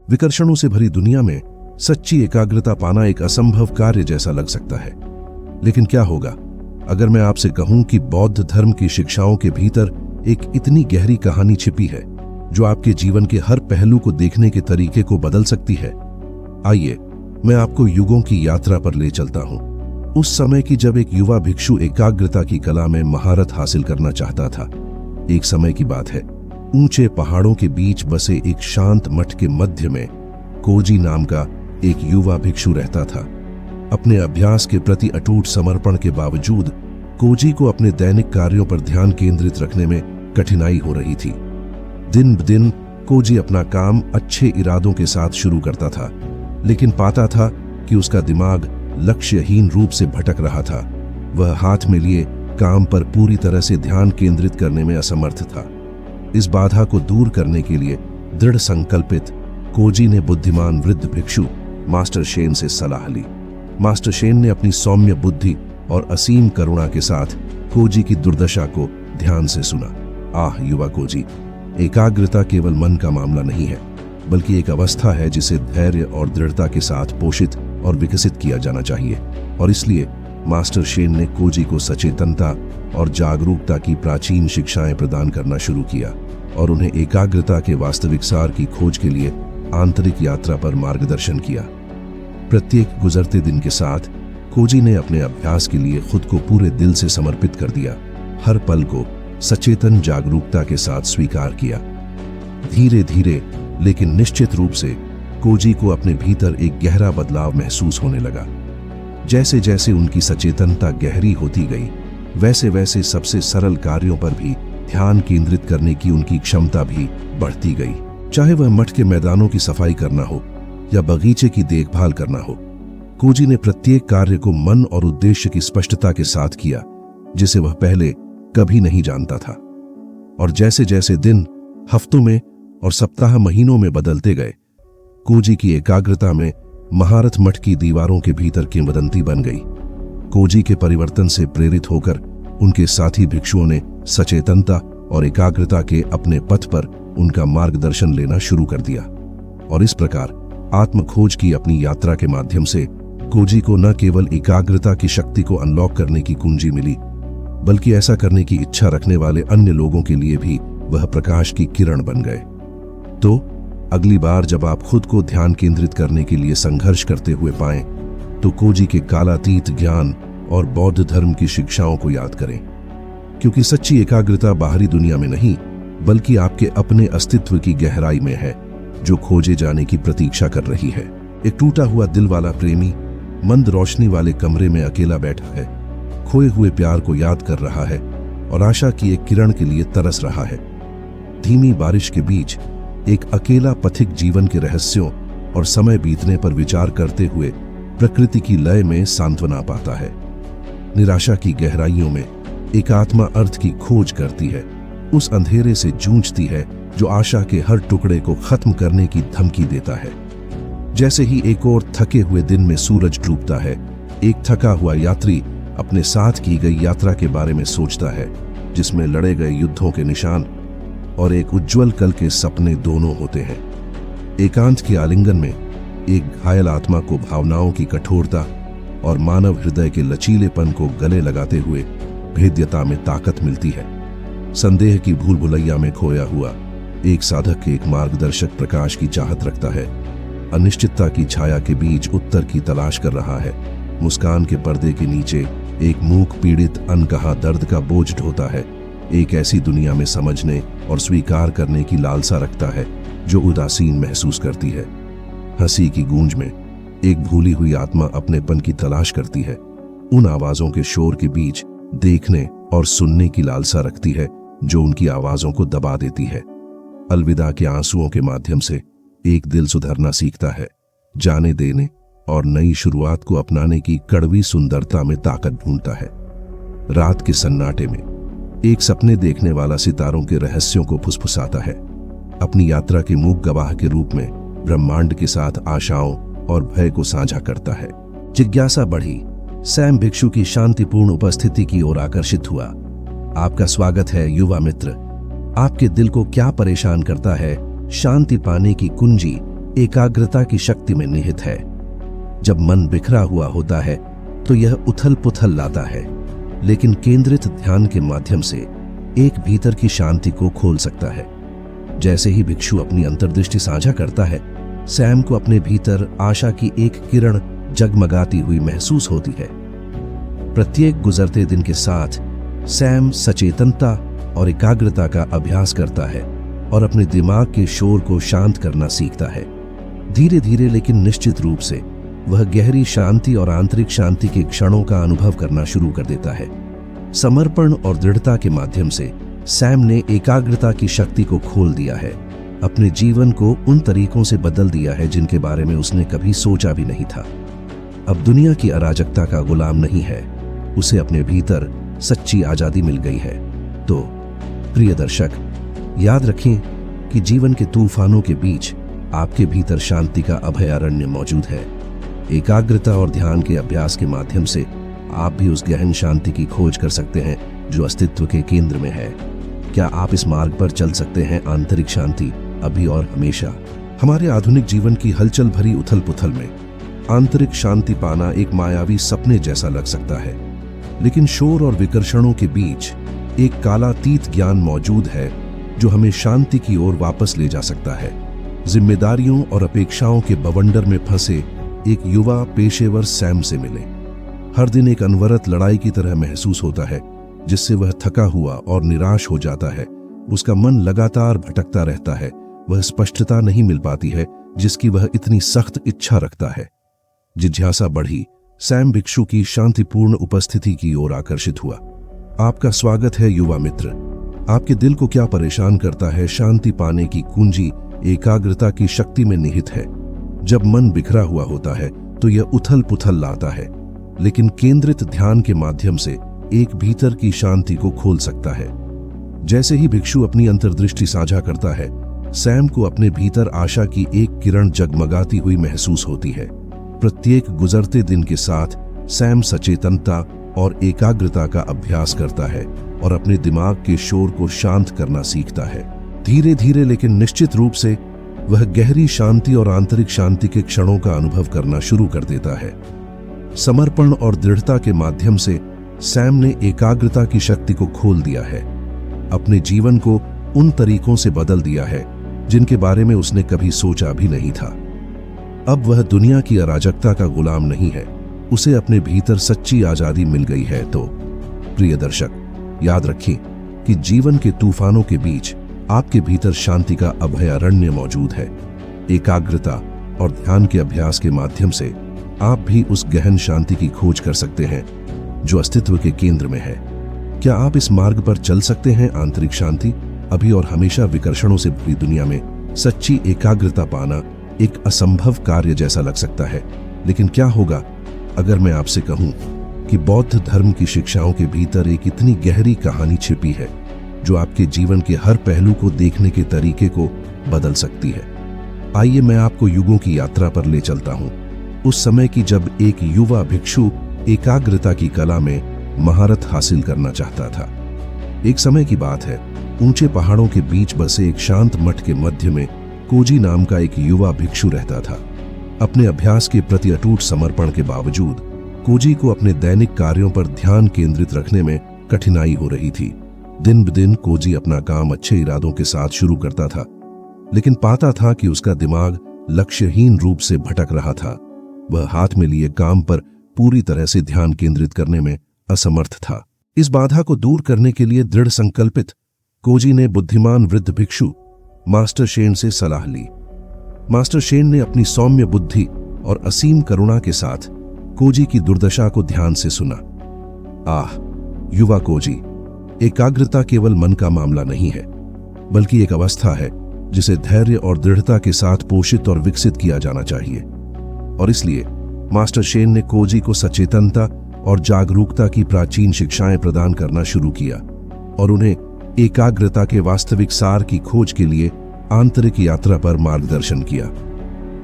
विकर्षणों से भरी दुनिया में सच्ची एकाग्रता पाना एक असंभव कार्य जैसा लग सकता है। लेकिन क्या होगा अगर मैं आपसे कहूं कि बौद्ध धर्म की शिक्षाओं के भीतर एक इतनी गहरी कहानी छिपी है जो आपके जीवन के हर पहलू को देखने के तरीके को बदल सकती है। आइए मैं आपको युगों की यात्रा पर ले चलता हूं, उस समय की जब एक युवा भिक्षु एकाग्रता की कला में महारत हासिल करना चाहता था। एक समय की बात है, ऊंचे पहाड़ों के बीच बसे एक शांत मठ के मध्य में कोजी नाम का एक युवा भिक्षु रहता था। अपने अभ्यास के प्रति अटूट समर्पण के बावजूद कोजी को अपने दैनिक कार्यों पर ध्यान केंद्रित रखने में कठिनाई हो रही थी। दिन ब दिन कोजी अपना काम अच्छे इरादों के साथ शुरू करता था, लेकिन पाता था कि उसका दिमाग लक्ष्यहीन रूप से भटक रहा था। वह हाथ में लिए काम पर पूरी तरह से ध्यान केंद्रित करने में असमर्थ था। इस बाधा को दूर करने के लिए दृढ़ संकल्पित कोजी ने बुद्धिमान वृद्ध भिक्षु मास्टर शेन से सलाह ली। मास्टर शेन ने अपनी सौम्य बुद्धि और असीम करुणा के साथ कोजी की दुर्दशा को ध्यान से सुना। आह युवा कोजी, एकाग्रता केवल मन का मामला नहीं है, बल्कि एक अवस्था है जिसे धैर्य और दृढ़ता के साथ पोषित और विकसित किया जाना चाहिए। और इसलिए मास्टर शेन ने कोजी को सचेतनता और जागरूकता की प्राचीन शिक्षाएं प्रदान करना शुरू किया और उन्हें एकाग्रता के वास्तविक सार की खोज के लिए आंतरिक यात्रा पर मार्गदर्शन किया। प्रत्येक गुजरते दिन के साथ कोजी ने अपने अभ्यास के लिए खुद को पूरे दिल से समर्पित कर दिया, हर पल को सचेतन जागरूकता के साथ स्वीकार किया। धीरे धीरे लेकिन निश्चित रूप से कोजी को अपने भीतर एक गहरा बदलाव महसूस होने लगा। जैसे जैसे उनकी सचेतनता गहरी होती गई, वैसे वैसे सबसे सरल कार्यों पर भी ध्यान केंद्रित करने की उनकी क्षमता भी बढ़ती गई। चाहे वह मठ के मैदानों की सफाई करना हो या बगीचे की देखभाल करना हो, कोजी ने प्रत्येक कार्य को मन और उद्देश्य की स्पष्टता के साथ किया, जिसे वह पहले कभी नहीं जानता था। और जैसे जैसे दिन हफ्तों में और सप्ताह महीनों में बदलते गए, कोजी की एकाग्रता में महारत मठ की दीवारों के भीतर किंवदंती बन गई। कोजी के परिवर्तन से प्रेरित होकर उनके साथी भिक्षुओं ने सचेतनता और एकाग्रता के अपने पथ पर उनका मार्गदर्शन लेना शुरू कर दिया। और इस प्रकार आत्मखोज की अपनी यात्रा के माध्यम से कोजी को न केवल एकाग्रता की शक्ति को अनलॉक करने की कुंजी मिली, बल्कि ऐसा करने की इच्छा रखने वाले अन्य लोगों के लिए भी वह प्रकाश की किरण बन गए। तो अगली बार जब आप खुद को ध्यान केंद्रित करने के लिए संघर्ष करते हुए पाएं, तो कोजी के कालातीत ज्ञान और बौद्ध धर्म की शिक्षाओं को याद करें, क्योंकि सच्ची एकाग्रता बाहरी दुनिया में नहीं, बल्कि आपके अपने अस्तित्व की गहराई में है, जो खोजे जाने की प्रतीक्षा कर रही है। एक टूटा हुआ दिल वाला प्रेमी मंद रोशनी वाले कमरे में अकेला बैठा है, खोए हुए प्यार को याद कर रहा है और आशा की एक किरण के लिए तरस रहा है। धीमी बारिश के बीच एक अकेला पथिक जीवन के रहस्यों और समय बीतने पर विचार करते हुए प्रकृति की लय में सांत्वना पाता है। निराशा की गहराइयों में एक आत्मा अर्थ की खोज करती है, उस अंधेरे से जूझती है जो आशा के हर टुकड़े को खत्म करने की धमकी देता है। जैसे ही एक और थके हुए दिन में सूरज डूबता है, एक थका हुआ यात्री अपने साथ की गई यात्रा के बारे में सोचता है, जिसमें लड़े गए युद्धों के निशान और एक उज्जवल कल के सपने दोनों होते हैं। एकांत के आलिंगन में एक घायल आत्मा को भावनाओं की कठोरता और मानव हृदय के लचीलेपन को गले लगाते हुए भेद्यता में ताकत मिलती है। संदेह की भूल भुलैया में खोया हुआ एक साधक एक मार्गदर्शक प्रकाश की चाहत रखता है, अनिश्चितता की छाया के बीच उत्तर की तलाश कर रहा है। मुस्कान के पर्दे के नीचे एक मूक पीड़ित अनकहा दर्द का बोझ ढोता है, एक ऐसी दुनिया में समझने और स्वीकार करने की लालसा रखता है जो उदासीन महसूस करती है। हंसी की गूंज में एक भूली हुई आत्मा अपनेपन की तलाश करती है, उन आवाजों के शोर के बीच देखने और सुनने की लालसा रखती है जो उनकी आवाजों को दबा देती है। अलविदा के आंसुओं के माध्यम से एक दिल सुधरना सीखता है, जाने देने और नई शुरुआत को अपनाने की कड़वी सुंदरता में ताकत ढूंढता है। रात के सन्नाटे में एक सपने देखने वाला सितारों के रहस्यों को फुसफुसाता है, अपनी यात्रा के मूक गवाह के रूप में ब्रह्मांड के साथ आशाओं और भय को साझा करता है। जिज्ञासा बढ़ी, सैम भिक्षु की शांतिपूर्ण उपस्थिति की ओर आकर्षित हुआ। आपका स्वागत है युवा मित्र। आपके दिल को क्या परेशान करता है? शांति पाने की कुंजी एकाग्रता की शक्ति में निहित है। जब मन बिखरा हुआ होता है तो यह उथल पुथल लाता है, लेकिन केंद्रित ध्यान के माध्यम से एक भीतर की शांति को खोल सकता है। जैसे ही भिक्षु अपनी अंतर्दृष्टि साझा करता है, सैम को अपने भीतर आशा की एक किरण जगमगाती हुई महसूस होती है। प्रत्येक गुजरते दिन के साथ सैम सचेतनता और एकाग्रता का अभ्यास करता है और अपने दिमाग के शोर को शांत करना सीखता है। धीरे धीरे लेकिन निश्चित रूप से वह गहरी शांति और आंतरिक शांति के क्षणों का अनुभव करना शुरू कर देता है। समर्पण और दृढ़ता के माध्यम से सैम ने एकाग्रता की शक्ति को खोल दिया है, अपने जीवन को उन तरीकों से बदल दिया है जिनके बारे में उसने कभी सोचा भी नहीं था। अब दुनिया की अराजकता का गुलाम नहीं है, उसे अपने भीतर सच्ची आजादी मिल गई है। तो प्रिय दर्शक, याद रखें कि जीवन के तूफानों के बीच आपके भीतर शांति का अभयारण्य मौजूद है। एकाग्रता और ध्यान के अभ्यास के माध्यम से आप भी उस गहन शांति की खोज कर सकते हैं जो अस्तित्व के केंद्र में है। क्या आप इस मार्ग पर चल सकते हैं आंतरिक शांति अभी और हमेशा? हमारे आधुनिक जीवन की हलचल भरी उथल पुथल में आंतरिक शांति पाना एक मायावी सपने जैसा लग सकता है, लेकिन शोर और विकर्षणों के बीच एक कालातीत ज्ञान मौजूद है जो हमें शांति की ओर वापस ले जा सकता है। जिम्मेदारियों और अपेक्षाओं के बवंडर में फंसे एक युवा पेशेवर सैम से मिले। हर दिन एक अनवरत लड़ाई की तरह महसूस होता है जिससे वह थका हुआ और निराश हो जाता है। उसका मन लगातार भटकता रहता है, वह स्पष्टता नहीं मिल पाती है जिसकी वह इतनी सख्त इच्छा रखता है। जिज्ञासा बढ़ी, सैम भिक्षु की शांतिपूर्ण उपस्थिति की ओर आकर्षित हुआ। आपका स्वागत है युवा मित्र। आपके दिल को क्या परेशान करता है? शांति पाने की कुंजी एकाग्रता की शक्ति में निहित है। जब मन बिखरा हुआ होता है तो यह उथल पुथल लाता है, लेकिन केंद्रित ध्यान के माध्यम से एक भीतर की शांति को खोल सकता है। जैसे ही भिक्षु अपनी अंतर्दृष्टि साझा करता है, सैम को अपने भीतर आशा की एक किरण जगमगाती हुई महसूस होती है। प्रत्येक गुजरते दिन के साथ सैम सचेतनता और एकाग्रता का अभ्यास करता है और अपने दिमाग के शोर को शांत करना सीखता है। धीरे धीरे लेकिन निश्चित रूप से वह गहरी शांति और आंतरिक शांति के क्षणों का अनुभव करना शुरू कर देता है। समर्पण और दृढ़ता के माध्यम से सैम ने एकाग्रता की शक्ति को खोल दिया है, अपने जीवन को उन तरीकों से बदल दिया है जिनके बारे में उसने कभी सोचा भी नहीं था। अब वह दुनिया की अराजकता का गुलाम नहीं है, उसे अपने भीतर सच्ची आजादी मिल गई है। तो प्रिय दर्शक, याद रखें कि जीवन के तूफानों के बीच आपके भीतर शांति का अभयारण्य मौजूद है। एकाग्रता और ध्यान के अभ्यास के माध्यम से आप भी उस गहन शांति की खोज कर सकते हैं जो अस्तित्व के केंद्र में है। क्या आप इस मार्ग पर चल सकते हैं आंतरिक शांति अभी और हमेशा? विकर्षणों से भरी दुनिया में सच्ची एकाग्रता पाना एक असंभव कार्य जैसा लग सकता है, लेकिन क्या होगा अगर मैं आपसे कहूं कि बौद्ध धर्म की शिक्षाओं के भीतर एक इतनी गहरी कहानी छिपी है जो आपके जीवन के हर पहलू को देखने के तरीके को बदल सकती है। आइए मैं आपको युगों की यात्रा पर ले चलता हूं, उस समय की जब एक युवा भिक्षु एकाग्रता की कला में महारत हासिल करना चाहता था। एक समय की बात है, ऊंचे पहाड़ों के बीच बसे एक शांत मठ के मध्य में कोजी नाम का एक युवा भिक्षु रहता था। अपने अभ्यास के प्रति अटूट समर्पण के बावजूद कोजी को अपने दैनिक कार्यों पर ध्यान केंद्रित रखने में कठिनाई हो रही थी। दिन ब दिन कोजी अपना काम अच्छे इरादों के साथ शुरू करता था, लेकिन पाता था कि उसका दिमाग लक्ष्यहीन रूप से भटक रहा था। वह हाथ में लिए काम पर पूरी तरह से ध्यान केंद्रित करने में असमर्थ था। इस बाधा को दूर करने के लिए दृढ़ संकल्पित कोजी ने बुद्धिमान वृद्ध भिक्षु मास्टर शेन से सलाह ली। मास्टर शेन ने अपनी सौम्य बुद्धि और असीम करुणा के साथ कोजी की दुर्दशा को ध्यान से सुना। आह युवा कोजी, एकाग्रता केवल मन का मामला नहीं है, बल्कि एक अवस्था है जिसे धैर्य और दृढ़ता के साथ पोषित और विकसित किया जाना चाहिए। और इसलिए मास्टर शेन ने कोजी को सचेतनता और जागरूकता की प्राचीन शिक्षाएं प्रदान करना शुरू किया और उन्हें एकाग्रता के वास्तविक सार की खोज के लिए आंतरिक यात्रा पर मार्गदर्शन किया।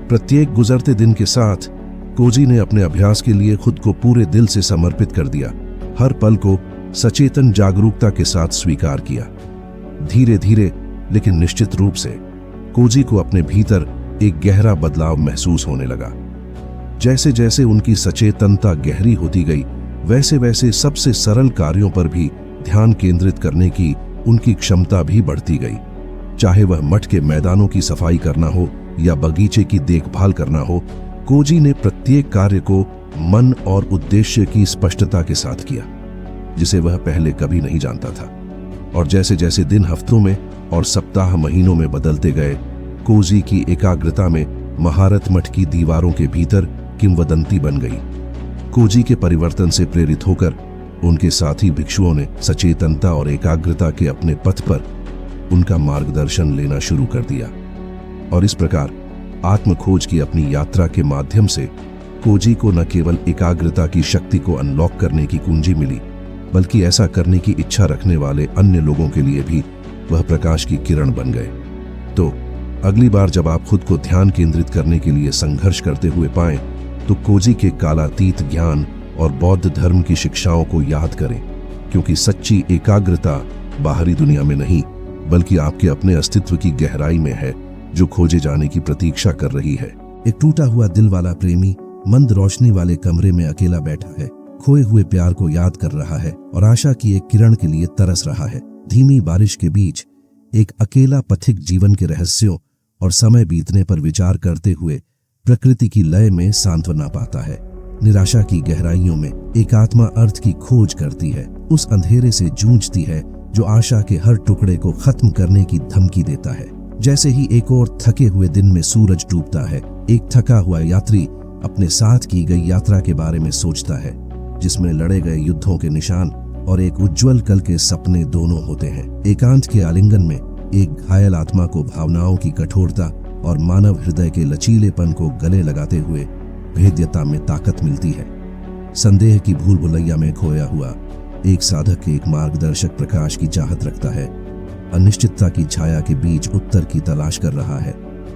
प्रत्येक गुजरते दिन के साथ कोजी ने अपने अभ्यास के लिए खुद को पूरे दिल से समर्पित कर दिया, हर पल को सचेतन जागरूकता के साथ स्वीकार किया। धीरे धीरे लेकिन निश्चित रूप से कोजी को अपने भीतर एक गहरा बदलाव महसूस होने लगा। जैसे जैसे उनकी सचेतनता गहरी होती गई, वैसे वैसे सबसे सरल कार्यों पर भी ध्यान केंद्रित करने की उनकी क्षमता भी बढ़ती गई। चाहे वह मठ के मैदानों की सफाई करना हो या बगीचे की देखभाल करना हो, कोजी ने प्रत्येक कार्य को मन और उद्देश्य की स्पष्टता के साथ किया, जिसे वह पहले कभी नहीं जानता था। और जैसे जैसे दिन हफ्तों में और सप्ताह महीनों में बदलते गए, कोजी की एकाग्रता में महारत मठ की दीवारों के भीतर किंवदंती बन गई। कोजी के परिवर्तन से प्रेरित होकर उनके साथी भिक्षुओं ने सचेतनता और एकाग्रता के अपने पथ पर उनका मार्गदर्शन लेना शुरू कर दिया। और इस प्रकार आत्मखोज की अपनी यात्रा के माध्यम से कोजी को न केवल एकाग्रता की शक्ति को अनलॉक करने की कुंजी मिली, बल्कि ऐसा करने की इच्छा रखने वाले अन्य लोगों के लिए भी वह प्रकाश की किरण बन गए। तो अगली बार जब आप खुद को ध्यान केंद्रित करने के लिए संघर्ष करते हुए पाएं, तो कोजी के कालातीत ज्ञान और बौद्ध धर्म की शिक्षाओं को याद करें, क्योंकि सच्ची एकाग्रता बाहरी दुनिया में नहीं, बल्कि आपके अपने अस्तित्व की गहराई में है, जो खोजे जाने की प्रतीक्षा कर रही है। एक टूटा हुआ दिल वाला प्रेमी मंद रोशनी वाले कमरे में अकेला बैठा है, खोए हुए प्यार को याद कर रहा है और आशा की एक किरण के लिए तरस रहा है। धीमी बारिश के बीच एक अकेला पथिक जीवन के रहस्यों और समय बीतने पर विचार करते हुए प्रकृति की लय में सांत्वना पाता है। निराशा की गहराइयों में एक आत्मा अर्थ की खोज करती है, उस अंधेरे से जूझती है जो आशा के हर टुकड़े को खत्म करने की धमकी देता है। जैसे ही एक और थके हुए दिन में सूरज डूबता है, एक थका हुआ यात्री अपने साथ की गई यात्रा के बारे में सोचता है, जिसमें लड़े गए युद्धों के निशान और एक उज्जवल कल के सपने दोनों होते हैं। एकांत के आलिंगन में एक घायल आत्मा को भावनाओं की कठोरता और मानव हृदय के लचीलेपन को गले लगाते हुए भेद्यता में ताकत मिलती है। संदेह की भूल भुलैया में खोया हुआ एक साधक एक मार्गदर्शक प्रकाश की चाहत रखता है। अनिश्चितता की छाया के बीच उत्तर की तलाश कर रहा है।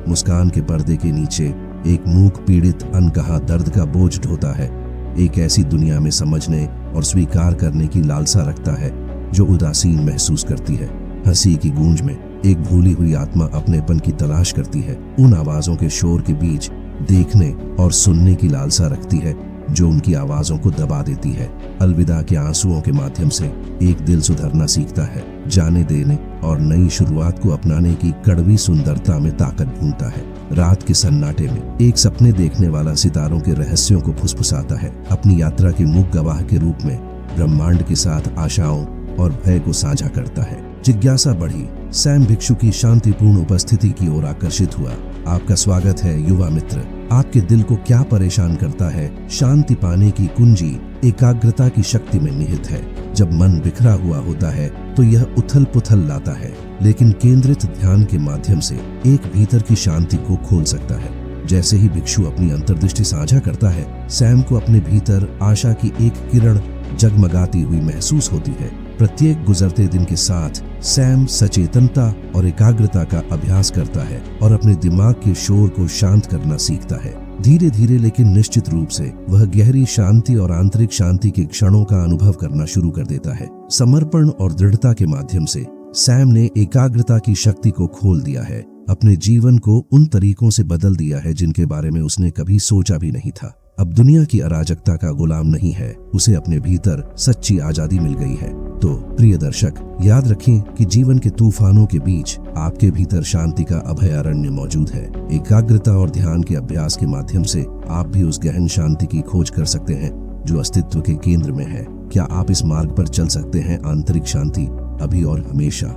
मुस्कान के पर्दे के नीचे एक मूक पीड़ित अनकहा दर्द का बोझ ढोता है। एक ऐसी दुनिया में समझने और स्वीकार करने की लालसा रखता है जो उदासीन महसूस करती है। हंसी की गूंज में एक भूली हुई आत्मा अपनेपन की तलाश करती है। उन आवाजों के शोर के बीच देखने और सुनने की लालसा रखती है जो उनकी आवाजों को दबा देती है। अलविदा के आंसुओं के माध्यम से एक दिल सुधरना सीखता है, जाने देने और नई शुरुआत को अपनाने की कड़वी सुंदरता में ताकत ढूंढता है। रात के सन्नाटे में एक सपने देखने वाला सितारों के रहस्यों को फुसफुसाता है। अपनी यात्रा के मूक गवाह के रूप में ब्रह्मांड के साथ आशाओं और भय को साझा करता है। जिज्ञासा बढ़ी। सैम भिक्षु की शांतिपूर्ण उपस्थिति की ओर आकर्षित हुआ। आपका स्वागत है युवा मित्र। आपके दिल को क्या परेशान करता है? शांति पाने की कुंजी एकाग्रता की शक्ति में निहित है। जब मन बिखरा हुआ होता है तो यह उथल पुथल लाता है, लेकिन केंद्रित ध्यान के माध्यम से एक भीतर की शांति को खोल सकता है। जैसे ही भिक्षु अपनी अंतर्दृष्टि साझा करता है, सैम को अपने भीतर आशा की एक किरण जगमगाती हुई महसूस होती है। प्रत्येक गुजरते दिन के साथ सैम सचेतनता और एकाग्रता का अभ्यास करता है और अपने दिमाग के शोर को शांत करना सीखता है। धीरे धीरे लेकिन निश्चित रूप से वह गहरी शांति और आंतरिक शांति के क्षणों का अनुभव करना शुरू कर देता है। समर्पण और दृढ़ता के माध्यम से सैम ने एकाग्रता की शक्ति को खोल दिया है। अपने जीवन को उन तरीकों से बदल दिया है जिनके बारे में उसने कभी सोचा भी नहीं था। अब दुनिया की अराजकता का गुलाम नहीं है, उसे अपने भीतर सच्ची आजादी मिल गई है। तो प्रिय दर्शक, याद रखें कि जीवन के तूफानों के बीच आपके भीतर शांति का अभयारण्य मौजूद है। एकाग्रता और ध्यान के अभ्यास के माध्यम से आप भी उस गहन शांति की खोज कर सकते हैं जो अस्तित्व के केंद्र में है। क्या आप इस मार्ग पर चल सकते हैं? आंतरिक शांति अभी और हमेशा।